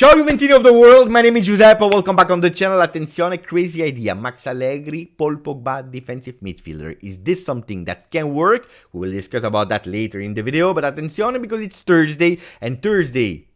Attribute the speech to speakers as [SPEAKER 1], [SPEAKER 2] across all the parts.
[SPEAKER 1] Ciao Juventini of the world, my name is Giuseppe, welcome back on the channel. Attenzione, crazy idea, Max Allegri, Paul Pogba, defensive midfielder. Is this something that can work? We will discuss about that later in the video, but attenzione because it's Thursday, and Thursday,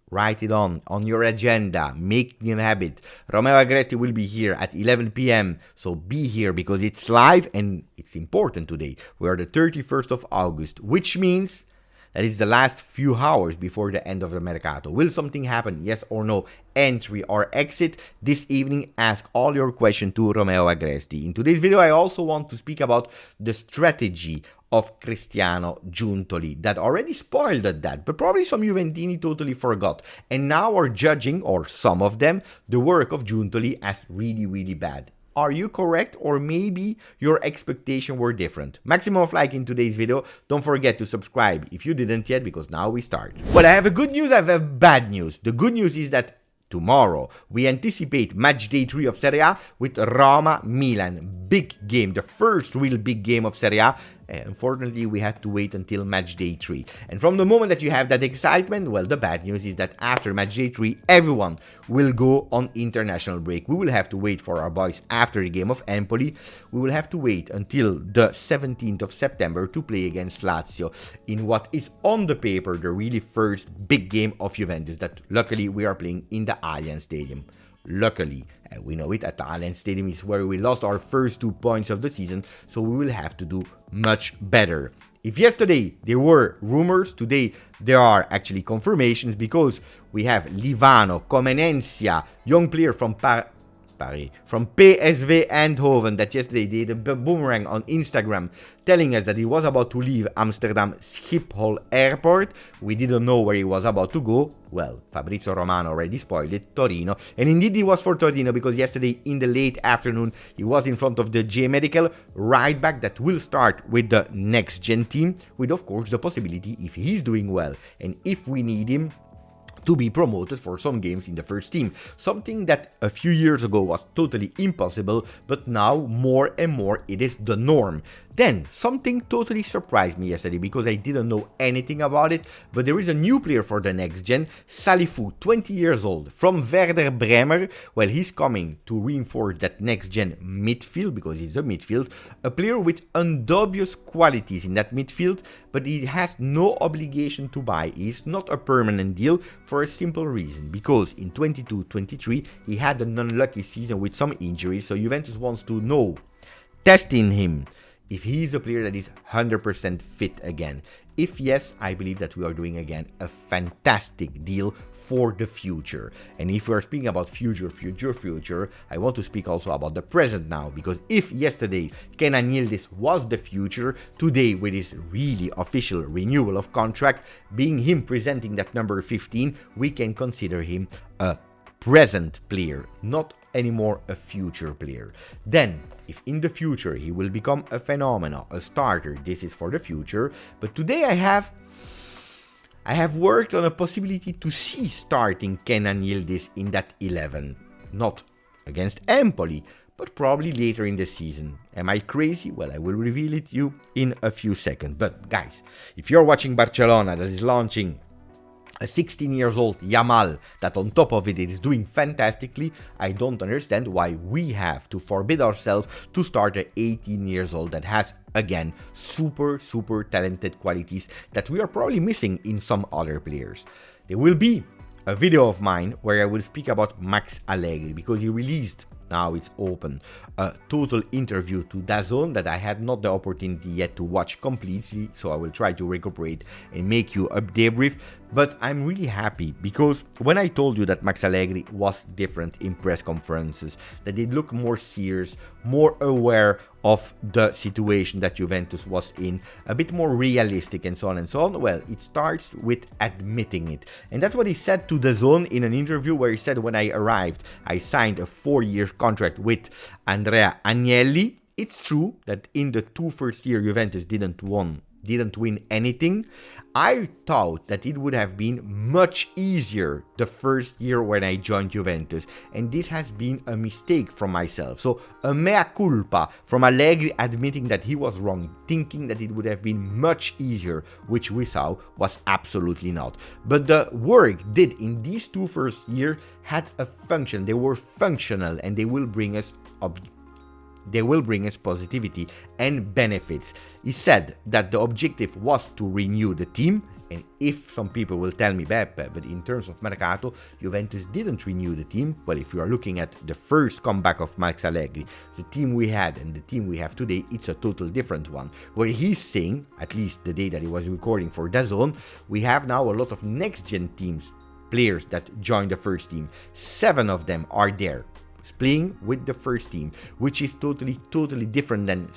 [SPEAKER 1] write it on your agenda, make it a habit. Romeo Agresti will be here at 11 p.m, so be here because it's live and it's important today. We are the 31st of August, which means that it's the last few hours before the end of the Mercato. Will something happen? Yes or no? Entry or exit? This evening, ask all your questions to Romeo Agresti. In today's video, I also want to speak about the strategy of Cristiano Giuntoli that already spoiled at that, but probably some Juventini totally forgot. And now are judging, or some of them, the work of Giuntoli as really bad. Are you correct, or maybe your expectations were different? Maximum of like in today's video. Don't forget to subscribe if you didn't yet, because now we start. Well, I have a good news, I have a bad news. The good news is that tomorrow we anticipate match day 3 of Serie A with Roma-Milan. Big game, the first real big game of Serie A. Unfortunately, we had to wait until match day 3. And from the moment that you have that excitement, well, the bad news is that after match day 3, everyone will go on international break. We will have to wait for our boys after the game of Empoli. We will have to wait until the 17th of September to play against Lazio in what is on the paper the really first big game of Juventus that luckily we are playing in the Allianz Stadium. Luckily, we know it, at the Allianz Stadium is where we lost our first 2 points of the season, so we will have to do much better. If yesterday there were rumors, today there are actually confirmations, because we have Livano Comenencia, young player from PSV Eindhoven, that yesterday did a boomerang on Instagram telling us that he was about to leave Amsterdam Schiphol Airport. We didn't know where he was about to go. Well, Fabrizio Romano already spoiled it, Torino. And indeed he was for Torino, because yesterday in the late afternoon he was in front of the J Medical right back that will start with the next gen team, with of course the possibility, if he's doing well and if we need him, to be promoted for some games in the first team. Something that a few years ago was totally impossible, but now more and more it is the norm. Then, something totally surprised me yesterday, because I didn't know anything about it, but there is a new player for the next gen, Salifou, 20 years old, from Werder Bremer. Well, he's coming to reinforce that next gen midfield, because he's a midfield, a player with undubious qualities in that midfield, but he has no obligation to buy. He's not a permanent deal, for a simple reason, because in 22-23 he had an unlucky season with some injuries, so Juventus wants to know, testing him, if he is a player that is 100% fit again. If yes, I believe that we are doing again a fantastic deal for the future. And if we are speaking about future, I want to speak also about the present now, because if yesterday Kenan Yildiz was the future, today with his really official renewal of contract, being him presenting that number 15, we can consider him a present player, not anymore a future player. Then, if in the future he will become a phenomenon, a starter, this is for the future. But today I have worked on a possibility to see starting Kenan Yildiz in that 11. Not against Empoli, but probably later in the season. Am I crazy? Well, I will reveal it to you in a few seconds. But guys, if you're watching Barcelona that is launching a 16-year-old Yamal, that on top of it is doing fantastically, I don't understand why we have to forbid ourselves to start an 18-year-old that has, again, super talented qualities that we are probably missing in some other players. There will be a video of mine where I will speak about Max Allegri, because he released, now it's open, a total interview to DAZN that I had not the opportunity yet to watch completely, so I will try to recuperate and make you a debrief. But I'm really happy, because when I told you that Max Allegri was different in press conferences, that they look more serious, more aware of the situation that Juventus was in, a bit more realistic and so on, well, it starts with admitting it. And that's what he said to DAZN in an interview, where he said, when I arrived, I signed a 4-year contract with Andrea Agnelli. It's true that in the 2 first years Juventus didn't won didn't win anything. I thought that it would have been much easier the first year when I joined Juventus, and this has been a mistake from myself. So a mea culpa from Allegri admitting that he was wrong, thinking that it would have been much easier, which we saw was absolutely not. But the work did in these two first years had a function. They were functional, and they will bring us positivity and benefits. He said that the objective was to renew the team, and if some people will tell me, Beppe, but in terms of Mercato, Juventus didn't renew the team. Well, if you are looking at the first comeback of Max Allegri, the team we had and the team we have today, it's a total different one. Where he's saying, at least the day that he was recording for DAZN, we have now a lot of next-gen teams, players that joined the first team. 7 of them are there, playing with the first team, which is totally different than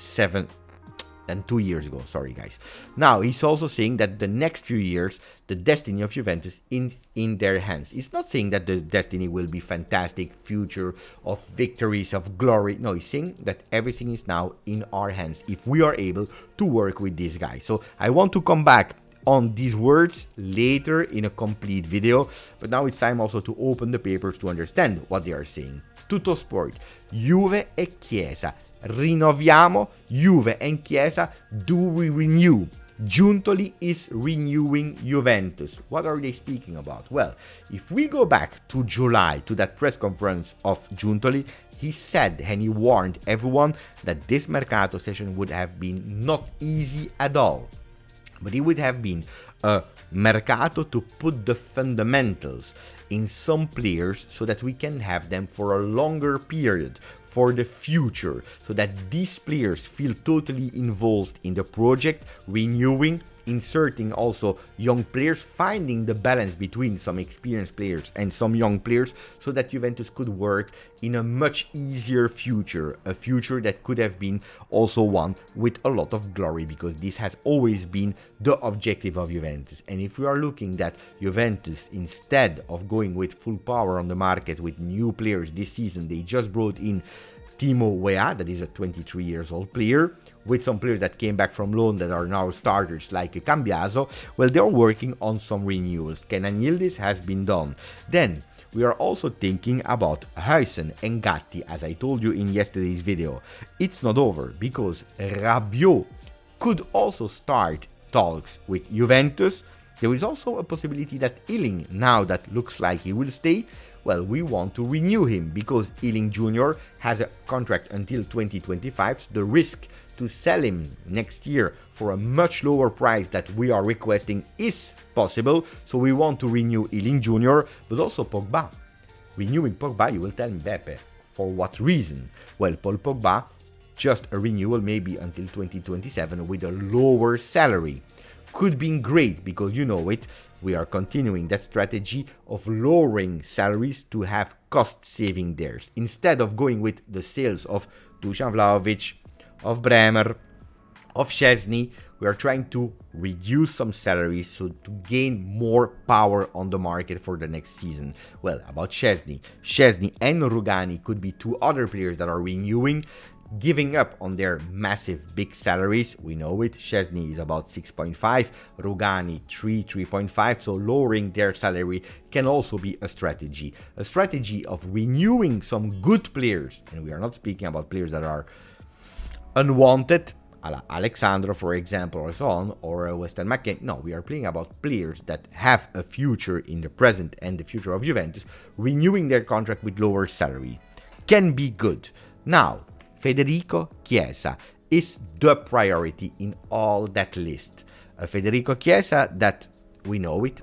[SPEAKER 1] 2 years ago. Sorry, guys. Now, he's also saying that the next few years, the destiny of Juventus in their hands. He's not saying that the destiny will be fantastic, future of victories, of glory. No, he's saying that everything is now in our hands if we are able to work with this guy. So I want to come back on these words later in a complete video, but now it's time also to open the papers to understand what they are saying. Tutto Sport, Juve e Chiesa, rinnoviamo, Juve and Chiesa, do we renew? Giuntoli is renewing Juventus. What are they speaking about? Well, if we go back to July, to that press conference of Giuntoli, he said and he warned everyone that this Mercato session would have been not easy at all. But it would have been a Mercato to put the fundamentals in some players so that we can have them for a longer period, for the future, so that these players feel totally involved in the project, renewing, inserting also young players, finding the balance between some experienced players and some young players, so that Juventus could work in a much easier future, a future that could have been also one with a lot of glory, because this has always been the objective of Juventus. And if we are looking at Juventus, instead of going with full power on the market with new players this season, they just brought in Timo Weah, that is a 23 years old player, with some players that came back from loan that are now starters like Cambiaso. Well, they're working on some renewals. Kenan Yildiz has been done. Then we are also thinking about Huijsen and Gatti, as I told you in yesterday's video. It's not over, because Rabiot could also start talks with Juventus. There is also a possibility that Iling, now that looks like he will stay, well, we want to renew him, because Iling Jr. has a contract until 2025, so the risk to sell him next year for a much lower price that we are requesting is possible. So we want to renew Iling Jr., but also Pogba. Renewing Pogba, you will tell me, Beppe, for what reason? Well, Paul Pogba, just a renewal maybe until 2027 with a lower salary. Could be great, because you know it, we are continuing that strategy of lowering salaries to have cost saving there. Instead of going with the sales of Dusan Vlahovic, of Bremer, of Szczesny, we are trying to reduce some salaries so to gain more power on the market for the next season. Well, about Szczesny and Rugani could be two other players that are renewing, giving up on their massive big salaries. We know it. Szczesny is about 6.5, Rugani 3.5, so lowering their salary can also be a strategy of renewing some good players. And we are not speaking about players that are unwanted, Alexandro, for example, or so on, or Weston McKennie. No, we are playing about players that have a future in the present and the future of Juventus. Renewing their contract with lower salary can be good. Now, Federico Chiesa is the priority in all that list. Federico Chiesa, that we know it,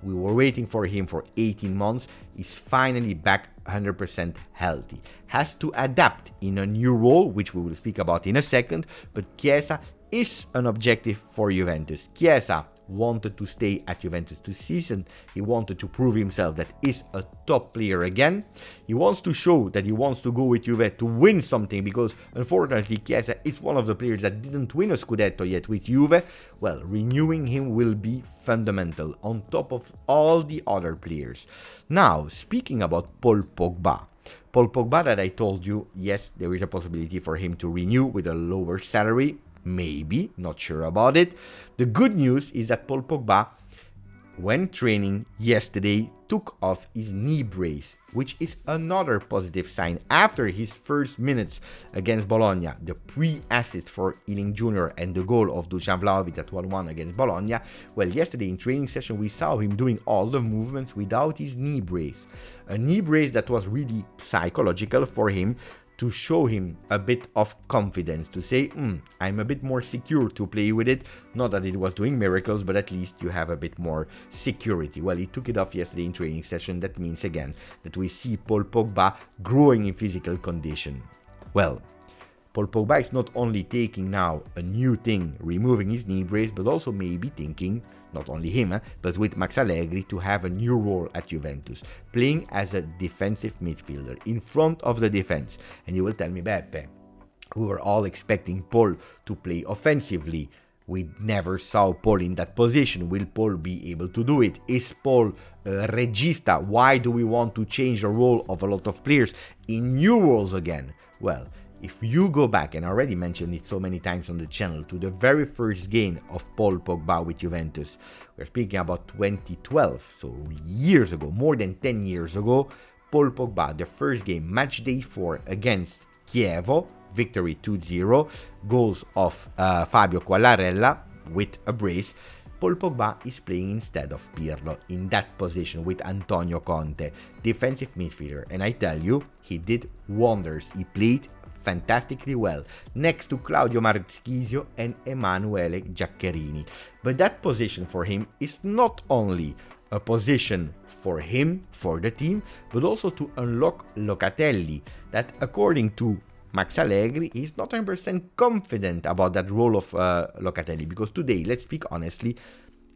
[SPEAKER 1] we were waiting for him for 18 months, is finally back 100% healthy. Has to adapt in a new role, which we will speak about in a second, but Chiesa is an objective for Juventus. Chiesa wanted to stay at Juventus this season. He wanted to prove himself that he's a top player again. He wants to show that he wants to go with Juve to win something, because unfortunately Chiesa is one of the players that didn't win a Scudetto yet with Juve. Well, renewing him will be fundamental on top of all the other players. Now, speaking about Paul Pogba that I told you, yes, there is a possibility for him to renew with a lower salary. Maybe, not sure about it. The good news is that Paul Pogba, when training yesterday, took off his knee brace, which is another positive sign after his first minutes against Bologna, the pre-assist for Ealing Jr. and the goal of Dusan Vlahovic at 1-1 against Bologna. Well, yesterday in training session we saw him doing all the movements without his knee brace. A knee brace that was really psychological for him, to show him a bit of confidence, to say, I'm a bit more secure to play with it. Not that it was doing miracles, but at least you have a bit more security. Well, he took it off yesterday in training session. That means again that we see Paul Pogba growing in physical condition. Well, Paul Pogba is not only taking now a new thing, removing his knee brace, but also maybe thinking, not only him, but with Max Allegri, to have a new role at Juventus, playing as a defensive midfielder in front of the defense. And you will tell me, Beppe, we were all expecting Paul to play offensively. We never saw Paul in that position. Will Paul be able to do it? Is Paul a regista? Why do we want to change the role of a lot of players in new roles again? Well, if you go back, and I already mentioned it so many times on the channel, to the very first game of Paul Pogba with Juventus, we're speaking about 2012, so years ago, more than 10 years ago, Paul Pogba, the first game, match day 4 against Chievo, victory 2-0, goals of Fabio Quagliarella with a brace. Paul Pogba is playing instead of Pirlo in that position with Antonio Conte, defensive midfielder, and I tell you, he did wonders. He played fantastically well next to Claudio Marchisio and Emanuele Giaccherini. But that position for him is not only a position for him, for the team, but also to unlock Locatelli, that according to Max Allegri is not 100% confident about that role of Locatelli, because today, let's speak honestly,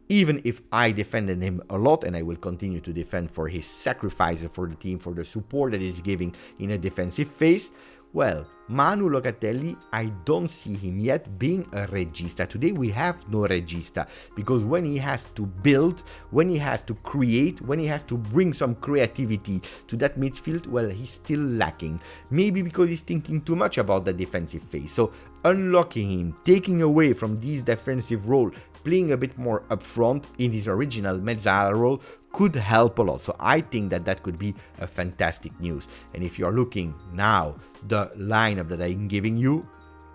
[SPEAKER 1] even if I defended him a lot, and I will continue to defend for his sacrifices for the team, for the support that he's giving in a defensive phase, well, Manu Locatelli, I don't see him yet being a regista. Today we have no regista, because when he has to build, when he has to create, when he has to bring some creativity to that midfield, well, he's still lacking. Maybe because he's thinking too much about the defensive phase. So unlocking him, taking away from this defensive role, playing a bit more upfront in his original mezzala role could help a lot. So I think that that could be a fantastic news. And if you are looking now, the lineup that I'm giving you,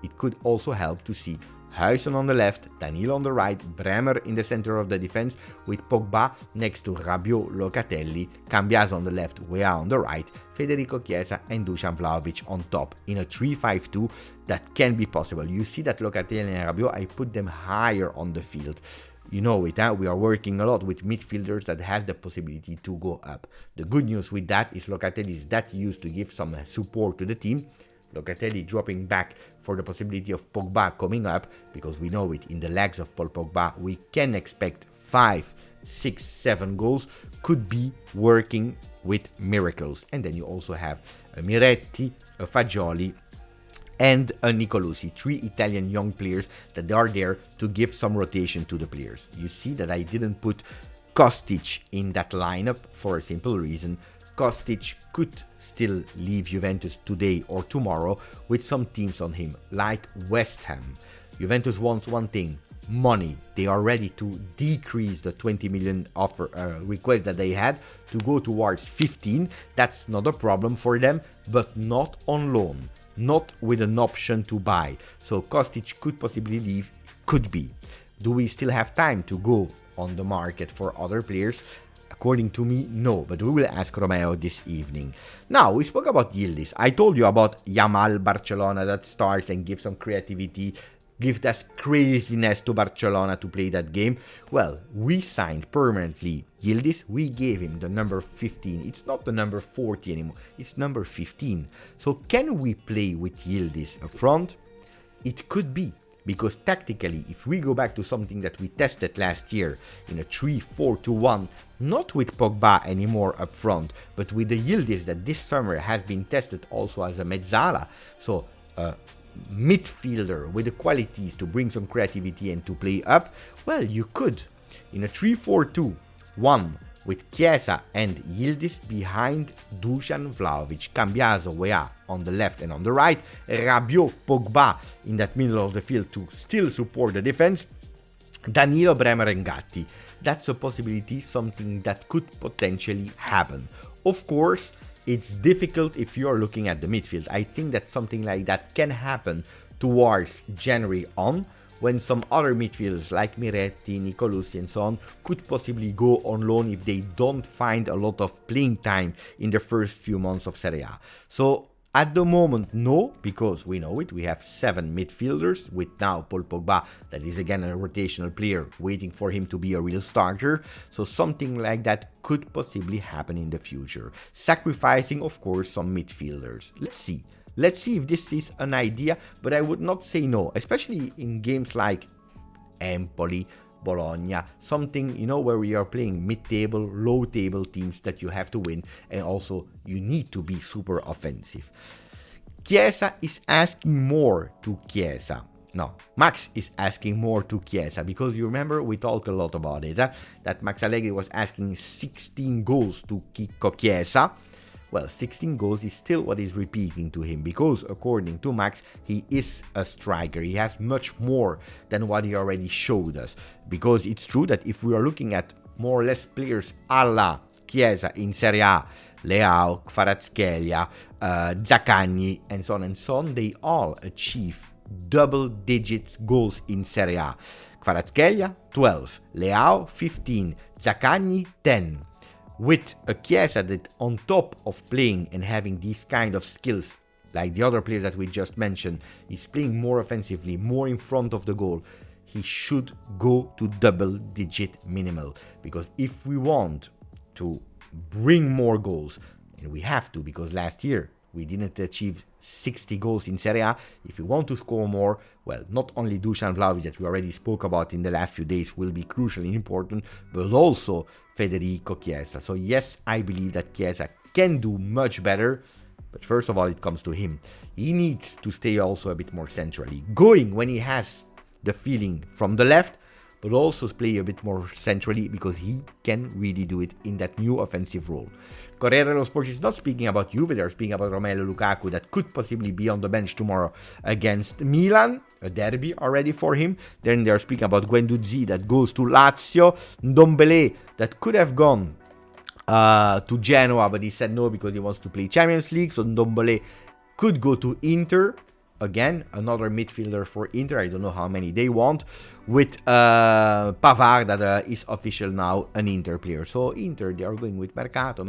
[SPEAKER 1] it could also help to see Huijsen on the left, Danilo on the right, Bremer in the center of the defense, with Pogba next to Rabiot, Locatelli, Cambiaso on the left, Weah on the right, Federico Chiesa and Dusan Vlahovic on top in a 3-5-2 that can be possible. You see that Locatelli and Rabiot, I put them higher on the field. You know it, we are working a lot with midfielders that has the possibility to go up. The good news with that is Locatelli is that used to give some support to the team. Locatelli dropping back for the possibility of Pogba coming up, because we know it, in the legs of Paul Pogba we can expect 5, 6, 7 goals, could be working with miracles. And then you also have a Miretti, a Fagioli and a Nicolosi, 3 Italian young players that are there to give some rotation to the players. You see that I didn't put Kostic in that lineup for a simple reason. Kostic could still leave Juventus today or tomorrow with some teams on him, like West Ham. Juventus wants one thing, money. They are ready to decrease the 20 million offer request that they had to go towards 15. That's not a problem for them, but not on loan, not with an option to buy. So Kostic could possibly leave, could be. Do we still have time to go on the market for other players? According to me, no, but we will ask Romeo this evening. Now, we spoke about Yildiz. I told you about Yamal Barcelona that starts and gives some creativity, gives that craziness to Barcelona to play that game. Well, we signed permanently Yildiz. We gave him the number 15. It's not the number 40 anymore. It's number 15. So can we play with Yildiz up front? It could be. Because tactically, if we go back to something that we tested last year in a 3-4-2-1, not with Pogba anymore up front, but with the Yildiz that this summer has been tested also as a mezzala, so a midfielder with the qualities to bring some creativity and to play up, well, you could. In a 3-4-2-1, with Chiesa and Yildiz behind Dusan Vlahovic, Cambiaso, Weah on the left and on the right, Rabiot, Pogba in that middle of the field to still support the defense, Danilo, Bremer and Gatti. That's a possibility, something that could potentially happen. Of course, it's difficult if you're looking at the midfield. I think that something like that can happen towards January on, when some other midfielders like Miretti, Nicolosi and so on could possibly go on loan if they don't find a lot of playing time in the first few months of Serie A. So at the moment, no, because we know it. We have 7 midfielders with now Paul Pogba, that is again a rotational player, waiting for him to be a real starter. So something like that could possibly happen in the future. Sacrificing, of course, some midfielders. Let's see. Let's see if this is an idea, but I would not say no, especially in games like Empoli, Bologna, something, you know, where we are playing mid-table, low-table teams that you have to win, and also you need to be super offensive. Chiesa is asking more to Chiesa. No, Max is asking more to Chiesa, because you remember we talked a lot about it, that Max Allegri was asking 16 goals to Kiko Chiesa. Well, 16 goals is still what is repeating to him, because according to Max, he is a striker. He has much more than what he already showed us. Because it's true that if we are looking at more or less players a la Chiesa in Serie A, Leao, Kvaratskhelia, Zaccagni, and so on, they all achieve double-digit goals in Serie A. Kvaratskhelia, 12, Leao, 15, Zaccagni, 10. With a Chiesa that on top of playing and having these kind of skills, like the other players that we just mentioned, is playing more offensively, more in front of the goal, he should go to double-digit minimal. Because if we want to bring more goals, and we have to, because last year we didn't achieve 60 goals in Serie A. If we want to score more, well, not only Dusan Vlahovic that we already spoke about in the last few days will be crucially important, but also Federico Chiesa. So yes, I believe that Chiesa can do much better, but first of all, it comes to him. He needs to stay also a bit more centrally, going when he has the feeling from the left, but also play a bit more centrally, because he can really do it in that new offensive role. Corriere dello Sport is not speaking about Juve, they're speaking about Romelu Lukaku that could possibly be on the bench tomorrow against Milan, a derby already for him. Then they're speaking about Guendouzi that goes to Lazio, Ndombele that could have gone to Genoa, but he said no because he wants to play Champions League, so Ndombele could go to Inter. Again, another midfielder for Inter. I don't know how many they want. With Pavard, that is official now, an Inter player. So Inter, they are going with Mercato,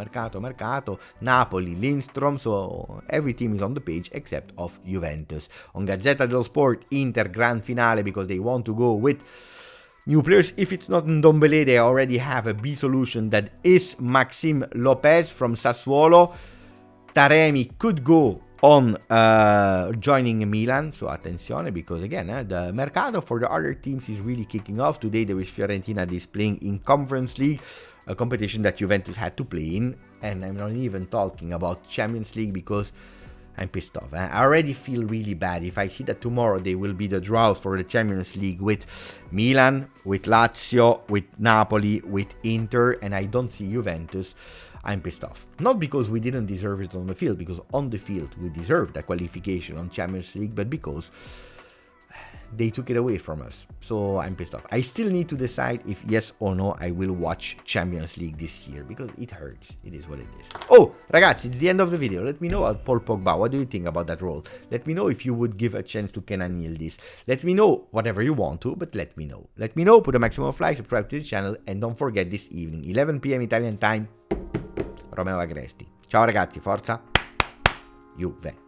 [SPEAKER 1] Napoli, Lindstrom. So every team is on the page except of Juventus. On Gazzetta dello Sport, Inter grand finale, because they want to go with new players. If it's not Ndombele, they already have a B solution that is Maxime Lopez from Sassuolo. Taremi could go on joining Milan, so attenzione, because again, the Mercato for the other teams is really kicking off. Today there is Fiorentina that is playing in Conference League, a competition that Juventus had to play in, and I'm not even talking about Champions League because I'm pissed off. I already feel really bad if I see that tomorrow they will be the draws for the Champions League with Milan, with Lazio, with Napoli, with Inter, and I don't see Juventus. I'm pissed off. Not because we didn't deserve it on the field, because on the field we deserved the qualification on Champions League, but because they took it away from us. So I'm pissed off. I still need to decide if yes or no I will watch Champions League this year, because it hurts. It is what it is. Oh, ragazzi, it's the end of the video. Let me know about Paul Pogba. What do you think about that role? Let me know if you would give a chance to Kenan Yildiz. Let me know whatever you want to, but let me know. Let me know, put a maximum of likes, subscribe to the channel, and don't forget this evening, 11 p.m. Italian time, Romeo Agresti. Ciao ragazzi, forza Juve.